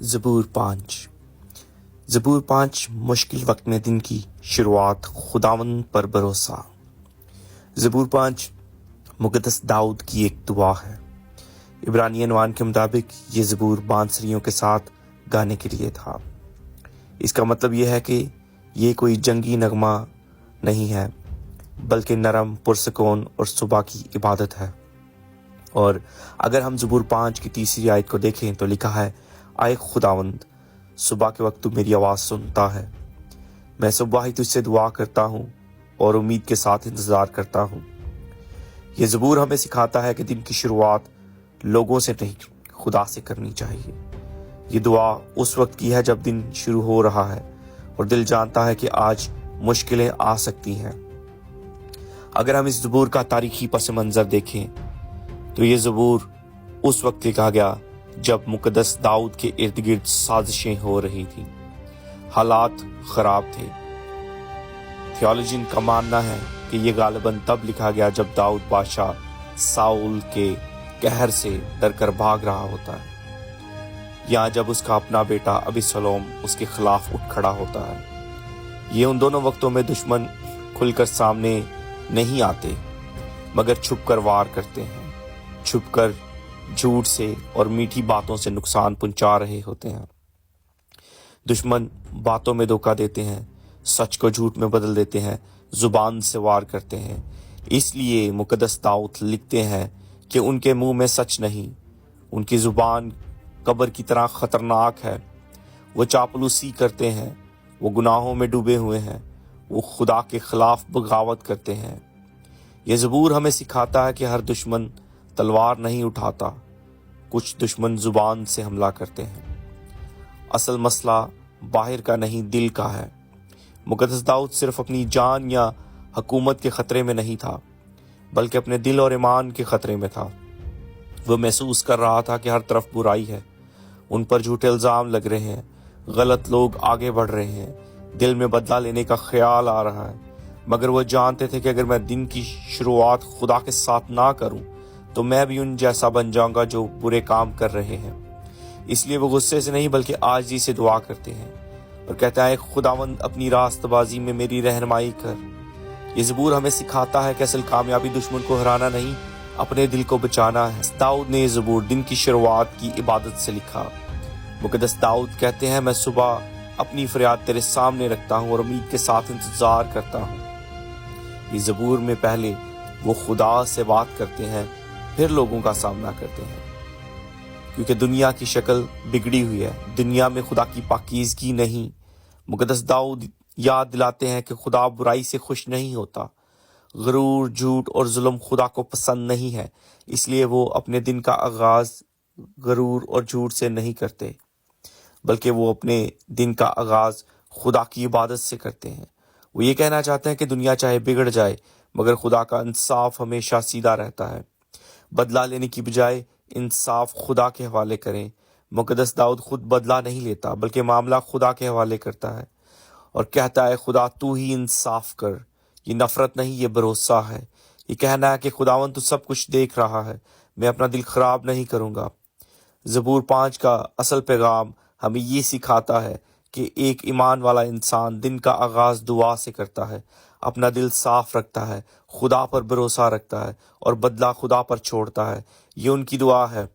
زبور 5 مشکل وقت میں دن کی شروعات خداوند پر بھروسہ۔ زبور 5 مقدس داؤد کی ایک دعا ہے۔ عبرانی عنوان کے مطابق یہ زبور بانسریوں کے ساتھ گانے کے لیے تھا۔ اس کا مطلب یہ ہے کہ یہ کوئی جنگی نغمہ نہیں ہے بلکہ نرم پرسکون اور صبح کی عبادت ہے۔ اور اگر ہم زبور 5 کی تیسری آیت کو دیکھیں تو لکھا ہے، آئے خداوند، صبح کے وقت تو میری آواز سنتا ہے، میں صبح ہی تجھ سے دعا کرتا ہوں اور امید کے ساتھ انتظار کرتا ہوں۔ یہ زبور ہمیں سکھاتا ہے کہ دن کی شروعات لوگوں سے نہیں خدا سے کرنی چاہیے۔ یہ دعا اس وقت کی ہے جب دن شروع ہو رہا ہے اور دل جانتا ہے کہ آج مشکلیں آ سکتی ہیں۔ اگر ہم اس زبور کا تاریخی پس منظر دیکھیں تو یہ زبور اس وقت لکھا گیا جب مقدس داؤد کے ارد گرد سازشیں ہو رہی تھیں، حالات خراب تھے۔ تھیولوجین کا ماننا ہے کہ یہ غالباً تب لکھا گیا جب داؤد بادشاہ ساؤل کے قہر سے ڈر کر بھاگ رہا ہوتا ہے، یا جب اس کا اپنا بیٹا ابیسلوم اس کے خلاف اٹھ کھڑا ہوتا ہے۔ یہ ان دونوں وقتوں میں دشمن کھل کر سامنے نہیں آتے مگر چھپ کر وار کرتے ہیں، چھپ کر جھوٹ سے اور میٹھی باتوں سے نقصان پہنچا رہے ہوتے ہیں۔ دشمن باتوں میں دھوکہ دیتے ہیں، سچ کو جھوٹ میں بدل دیتے ہیں، زبان سے وار کرتے ہیں۔ اس لیے مقدس داؤد لکھتے ہیں کہ ان کے منہ میں سچ نہیں، ان کی زبان قبر کی طرح خطرناک ہے۔ وہ چاپلوسی کرتے ہیں، وہ گناہوں میں ڈوبے ہوئے ہیں، وہ خدا کے خلاف بغاوت کرتے ہیں۔ یہ زبور ہمیں سکھاتا ہے کہ ہر دشمن تلوار نہیں اٹھاتا، کچھ دشمن زبان سے حملہ کرتے ہیں۔ اصل مسئلہ باہر کا نہیں، دل کا ہے۔ مقدس داؤد صرف اپنی جان یا حکومت کے خطرے میں نہیں تھا بلکہ اپنے دل اور ایمان کے خطرے میں تھا۔ وہ محسوس کر رہا تھا کہ ہر طرف برائی ہے، ان پر جھوٹے الزام لگ رہے ہیں، غلط لوگ آگے بڑھ رہے ہیں، دل میں بدلہ لینے کا خیال آ رہا ہے، مگر وہ جانتے تھے کہ اگر میں دن کی شروعات خدا کے ساتھ نہ کروں تو میں بھی ان جیسا بن جاؤں گا جو برے کام کر رہے ہیں۔ اس لیے وہ غصے سے نہیں بلکہ عاجزی سے دعا کرتے ہیں اور کہتا ہے، خداوند اپنی راست بازی میں میری رہنمائی کر۔ یہ زبور ہمیں سکھاتا ہے کہ اصل کامیابی دشمن کو ہرانا نہیں، اپنے دل کو بچانا ہے۔ داؤد نے یہ زبور دن کی شروعات کی عبادت سے لکھا۔ مقدس داؤد کہتے ہیں، میں صبح اپنی فریاد تیرے سامنے رکھتا ہوں اور امید کے ساتھ انتظار کرتا ہوں۔ یہ زبور میں پہلے وہ خدا سے بات کرتے ہیں، پھر لوگوں کا سامنا کرتے ہیں، کیونکہ دنیا کی شکل بگڑی ہوئی ہے، دنیا میں خدا کی پاکیزگی نہیں۔ مقدس داؤد یاد دلاتے ہیں کہ خدا برائی سے خوش نہیں ہوتا۔ غرور، جھوٹ اور ظلم خدا کو پسند نہیں ہے، اس لیے وہ اپنے دن کا آغاز غرور اور جھوٹ سے نہیں کرتے بلکہ وہ اپنے دن کا آغاز خدا کی عبادت سے کرتے ہیں۔ وہ یہ کہنا چاہتے ہیں کہ دنیا چاہے بگڑ جائے مگر خدا کا انصاف ہمیشہ سیدھا رہتا ہے۔ بدلہ لینے کی بجائے انصاف خدا کے حوالے کریں۔ مقدس داؤد خود بدلہ نہیں لیتا بلکہ معاملہ خدا کے حوالے کرتا ہے اور کہتا ہے، خدا تو ہی انصاف کر۔ یہ نفرت نہیں، یہ بھروسہ ہے۔ یہ کہنا ہے کہ خداوند تو سب کچھ دیکھ رہا ہے، میں اپنا دل خراب نہیں کروں گا۔ زبور 5 کا اصل پیغام ہمیں یہ سکھاتا ہے کہ ایک ایمان والا انسان دن کا آغاز دعا سے کرتا ہے، اپنا دل صاف رکھتا ہے، خدا پر بھروسہ رکھتا ہے اور بدلہ خدا پر چھوڑتا ہے۔ یہ ان کی دعا ہے،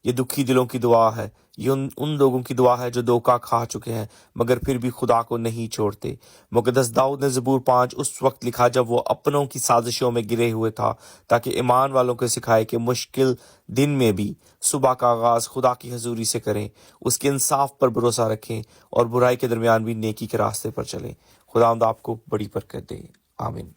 یہ دکھی دلوں کی دعا ہے، یہ ان لوگوں کی دعا ہے جو دھوکہ کھا چکے ہیں مگر پھر بھی خدا کو نہیں چھوڑتے۔ مقدس داؤد نے زبور 5 اس وقت لکھا جب وہ اپنوں کی سازشوں میں گرے ہوئے تھا، تاکہ ایمان والوں کو سکھائے کہ مشکل دن میں بھی صبح کا آغاز خدا کی حضوری سے کریں، اس کے انصاف پر بھروسہ رکھیں اور برائی کے درمیان بھی نیکی کے راستے پر چلیں۔ خداوند آپ کو بڑی برکت دے، آمین۔